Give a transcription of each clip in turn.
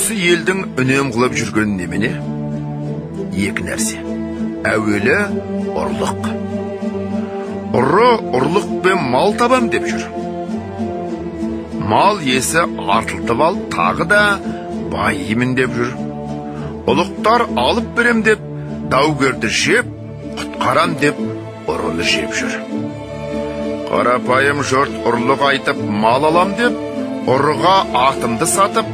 Осы елдің үнем қылып жүрген немене? Екі нәрсе. Әуелі ұрлық. Ұры ұрлықпен мал табам деп жүр. Мал есі артылтып ал, тағы да байымын деп жүр. Ұлықтар алып берем деп, даугерді жеп, құтқарам деп, ұрыны жеп жүр. Қарапайым жұрт ұрлық айтып мал алам деп, ұрыға атымды сатып,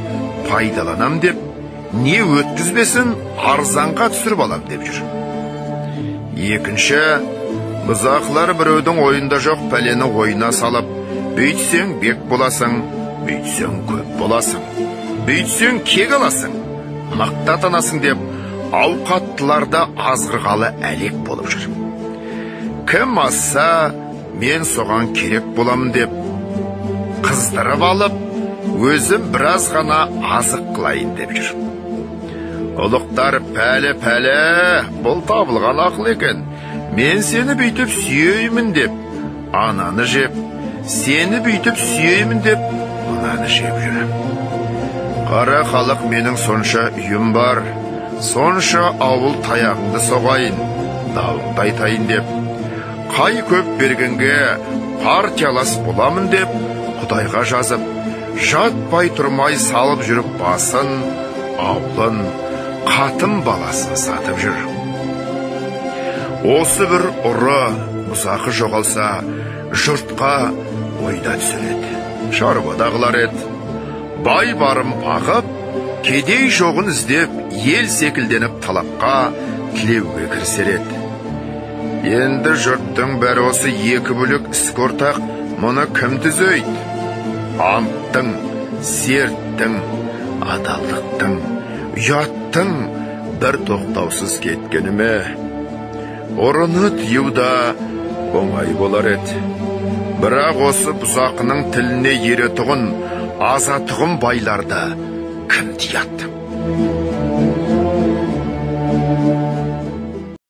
пайдаланам деп, не өткізбесін арзанға түсіріп алам деп жүр. Екінші, бұзақлар біреудің ойында жоқ пәлені ойына салып, бүйтсең бек боласың, бүйтсең көп боласың, бүйтсең кек аласың, мақтатанасың деп, ауқаттыларда азғырғалы әлек болып жүр. Кім асса, мен соған керек боламын деп, қыздырып алып, өзім біраз ғана азық қылайын деп жүр. Ұлықтар пәлі, бұл табылған ақыл екен. Мен сені бүйтіп сүйеймін деп, ананы жеп, сені бүйтіп сүйеймін деп, ананы жеп жүрем. Қара халық менің сонша үйім бар, сонша ауыл таяғыңды соғайын, дауыңды айтайын деп, қай көп бергенге партиялас боламын деп, Құдайға жазып, жатпай тұрмай салып жүріп басын, ауылын, қатын баласын сатып жүр. Осы бір ұры, бұзақы жоғалса, жұртқа ойда түсіреді, шаруада еді. Бай барым бағып, кедей жоғын іздеп, ел секілденіп талапқа, тілеуге кірсереді. Енді жұрттың бәрі осы екі бөлік іскі ортақ, мұны кім түзейді? Анттың, серттің, адалдықтың, ұяттың бір тоқтаусыз кеткені ме? Ұрыны тыюда оңай болар еді. Бірақ осы бұзақының тіліне еретұғын, азатұғын байларды кім тияды?